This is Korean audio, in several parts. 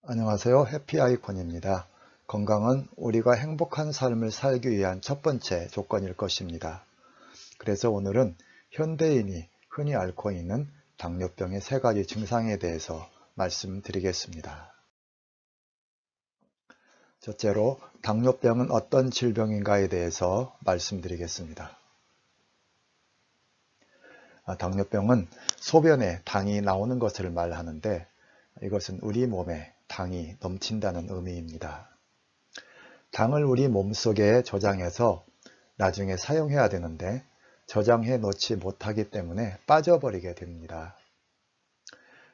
안녕하세요. 해피아이콘입니다. 건강은 우리가 행복한 삶을 살기 위한 첫 번째 조건일 것입니다. 그래서 오늘은 현대인이 흔히 앓고 있는 당뇨병의 세 가지 증상에 대해서 말씀드리겠습니다. 첫째로 당뇨병은 어떤 질병인가에 대해서 말씀드리겠습니다. 당뇨병은 소변에 당이 나오는 것을 말하는데 이것은 우리 몸에 당이 넘친다는 의미입니다. 당을 우리 몸속에 저장해서 나중에 사용해야 되는데 저장해 놓지 못하기 때문에 빠져버리게 됩니다.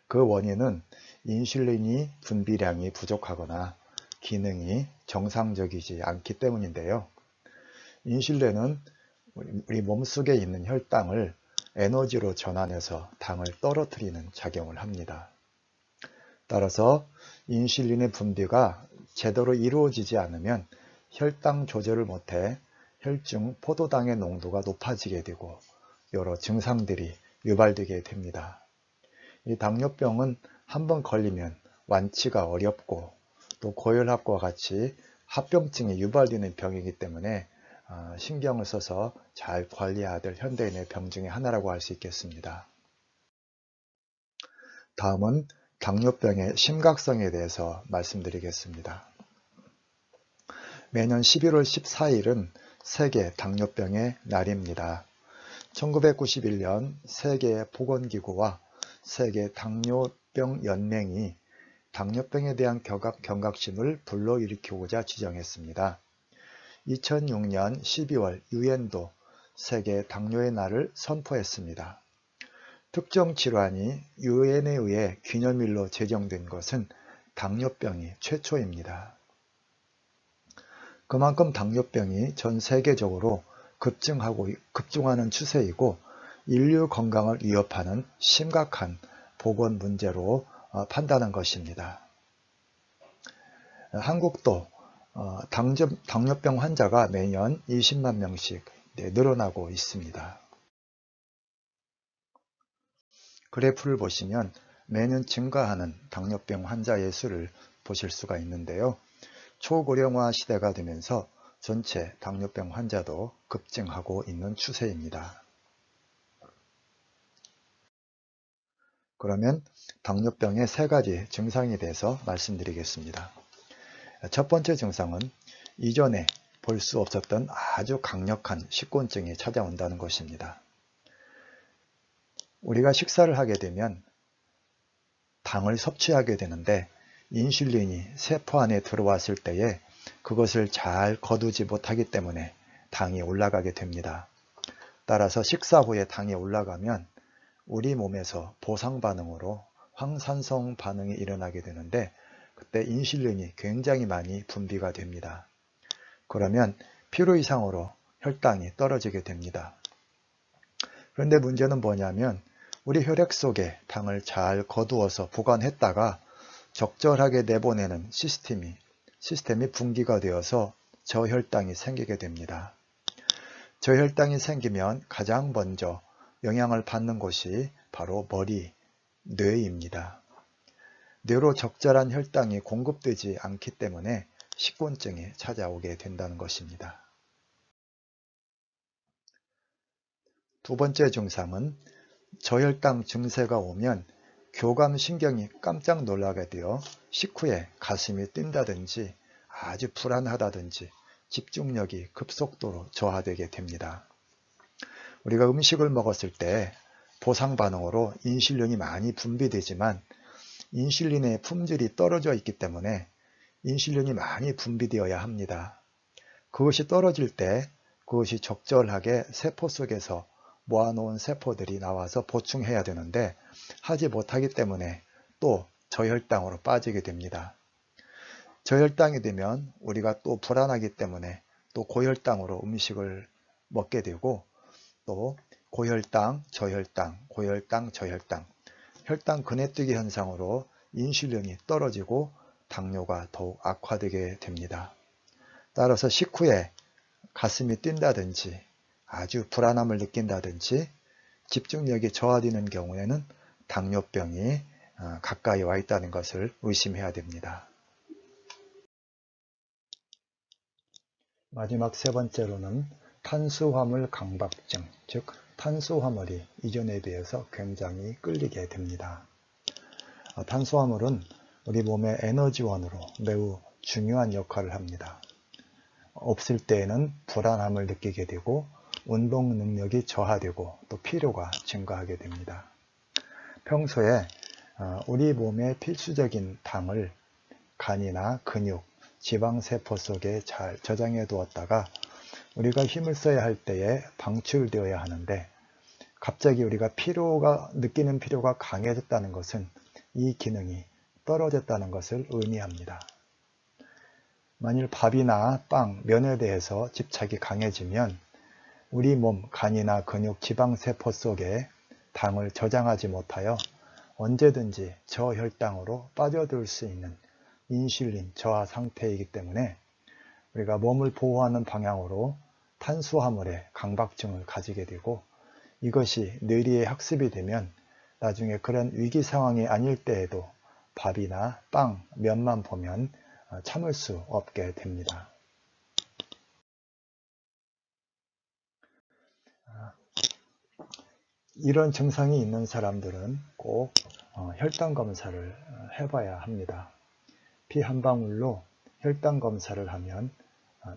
그 원인은 인슐린이 분비량이 부족하거나 기능이 정상적이지 않기 때문인데요. 인슐린은 우리 몸속에 있는 혈당을 에너지로 전환해서 당을 떨어뜨리는 작용을 합니다. 따라서 인슐린의 분비가 제대로 이루어지지 않으면 혈당 조절을 못해 혈중 포도당의 농도가 높아지게 되고 여러 증상들이 유발되게 됩니다. 이 당뇨병은 한번 걸리면 완치가 어렵고 또 고혈압과 같이 합병증이 유발되는 병이기 때문에 신경을 써서 잘 관리해야 될 현대인의 병 중에 하나라고 할 수 있겠습니다. 다음은 당뇨병의 심각성에 대해서 말씀드리겠습니다. 매년 11월 14일은 세계 당뇨병의 날입니다. 1991년 세계보건기구와 세계당뇨병연맹이 당뇨병에 대한 경각심을 불러일으키고자 지정했습니다. 2006년 12월 유엔도 세계 당뇨의 날을 선포했습니다. 특정 질환이 유엔에 의해 기념일로 제정된 것은 당뇨병이 최초입니다. 그만큼 당뇨병이 전 세계적으로 급증하는 추세이고 인류 건강을 위협하는 심각한 보건 문제로 판단한 것입니다. 한국도 당뇨병 환자가 매년 20만 명씩 늘어나고 있습니다. 그래프를 보시면 매년 증가하는 당뇨병 환자의 수를 보실 수가 있는데요. 초고령화 시대가 되면서 전체 당뇨병 환자도 급증하고 있는 추세입니다. 그러면 당뇨병의 세 가지 증상에 대해서 말씀드리겠습니다. 첫 번째 증상은 이전에 볼 수 없었던 아주 강력한 식곤증이 찾아온다는 것입니다. 우리가 식사를 하게 되면 당을 섭취하게 되는데 인슐린이 세포 안에 들어왔을 때에 그것을 잘 거두지 못하기 때문에 당이 올라가게 됩니다. 따라서 식사 후에 당이 올라가면 우리 몸에서 보상 반응으로 황산성 반응이 일어나게 되는데 그때 인슐린이 굉장히 많이 분비가 됩니다. 그러면 필요 이상으로 혈당이 떨어지게 됩니다. 그런데 문제는 뭐냐면 우리 혈액 속에 당을 잘 거두어서 보관했다가 적절하게 내보내는 시스템이 붕괴가 되어서 저혈당이 생기게 됩니다. 저혈당이 생기면 가장 먼저 영향을 받는 곳이 바로 머리, 뇌입니다. 뇌로 적절한 혈당이 공급되지 않기 때문에 식곤증이 찾아오게 된다는 것입니다. 두 번째 증상은 저혈당 증세가 오면 교감신경이 깜짝 놀라게 되어 식후에 가슴이 뛴다든지 아주 불안하다든지 집중력이 급속도로 저하되게 됩니다. 우리가 음식을 먹었을 때 보상 반응으로 인슐린이 많이 분비되지만 인슐린의 품질이 떨어져 있기 때문에 인슐린이 많이 분비되어야 합니다. 그것이 떨어질 때 그것이 적절하게 세포 속에서 모아놓은 세포들이 나와서 보충해야 되는데 하지 못하기 때문에 또 저혈당으로 빠지게 됩니다. 저혈당이 되면 우리가 또 불안하기 때문에 또 고혈당으로 음식을 먹게 되고 또 고혈당, 저혈당, 고혈당, 저혈당, 혈당 그네뛰기 현상으로 인슐린이 떨어지고 당뇨가 더욱 악화되게 됩니다. 따라서 식후에 가슴이 뛴다든지 아주 불안함을 느낀다든지 집중력이 저하되는 경우에는 당뇨병이 가까이 와 있다는 것을 의심해야 됩니다. 마지막 세 번째로는 탄수화물 강박증, 즉 탄수화물이 이전에 비해서 굉장히 끌리게 됩니다. 탄수화물은 우리 몸의 에너지원으로 매우 중요한 역할을 합니다. 없을 때에는 불안함을 느끼게 되고 운동 능력이 저하되고 또 피로가 증가하게 됩니다. 평소에 우리 몸의 필수적인 당을 간이나 근육, 지방세포 속에 잘 저장해 두었다가 우리가 힘을 써야 할 때에 방출되어야 하는데 갑자기 우리가 느끼는 피로가 강해졌다는 것은 이 기능이 떨어졌다는 것을 의미합니다. 만일 밥이나 빵, 면에 대해서 집착이 강해지면 우리 몸 간이나 근육, 지방세포 속에 당을 저장하지 못하여 언제든지 저혈당으로 빠져들 수 있는 인슐린 저하 상태이기 때문에 우리가 몸을 보호하는 방향으로 탄수화물의 강박증을 가지게 되고 이것이 뇌리에 학습이 되면 나중에 그런 위기 상황이 아닐 때에도 밥이나 빵, 면만 보면 참을 수 없게 됩니다. 이런 증상이 있는 사람들은 꼭 혈당 검사를 해봐야 합니다. 피 한 방울로 혈당 검사를 하면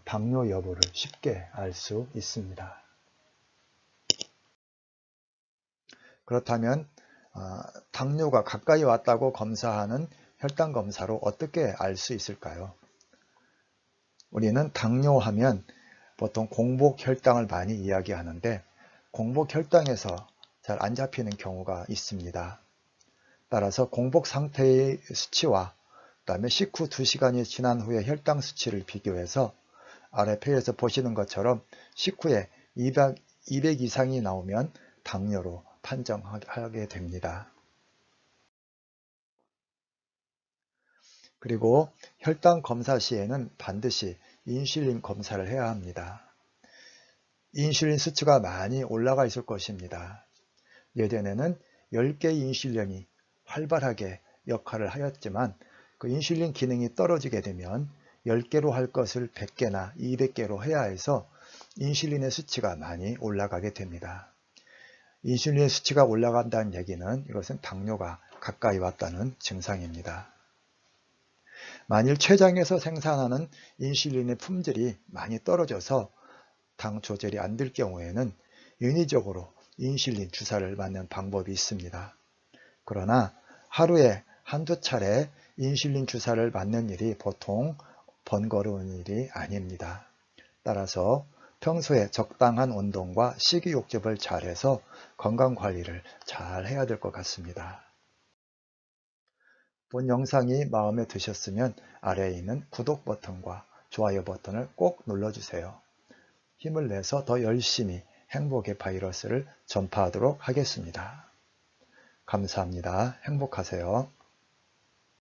당뇨 여부를 쉽게 알 수 있습니다. 그렇다면 당뇨가 가까이 왔다고 검사하는 혈당 검사로 어떻게 알 수 있을까요? 우리는 당뇨하면 보통 공복 혈당을 많이 이야기하는데 공복 혈당에서 잘 안 잡히는 경우가 있습니다. 따라서 공복 상태의 수치와 그다음에 식후 2시간이 지난 후에 혈당 수치를 비교해서 아래 표에서 보시는 것처럼 식후에 200 이상이 나오면 당뇨로 판정하게 됩니다. 그리고 혈당 검사 시에는 반드시 인슐린 검사를 해야 합니다. 인슐린 수치가 많이 올라가 있을 것입니다. 예전에는 10개의 인슐린이 활발하게 역할을 하였지만 그 인슐린 기능이 떨어지게 되면 10개로 할 것을 100개나 200개로 해야 해서 인슐린의 수치가 많이 올라가게 됩니다. 인슐린의 수치가 올라간다는 얘기는 이것은 당뇨가 가까이 왔다는 증상입니다. 만일 췌장에서 생산하는 인슐린의 품질이 많이 떨어져서 당 조절이 안 될 경우에는 인위적으로 인슐린 주사를 맞는 방법이 있습니다. 그러나 하루에 한두 차례 인슐린 주사를 맞는 일이 보통 번거로운 일이 아닙니다. 따라서 평소에 적당한 운동과 식이요법을 잘해서 건강관리를 잘 해야 될 것 같습니다. 본 영상이 마음에 드셨으면 아래에 있는 구독 버튼과 좋아요 버튼을 꼭 눌러주세요. 힘을 내서 더 열심히 행복의 바이러스를 전파하도록 하겠습니다. 감사합니다. 행복하세요.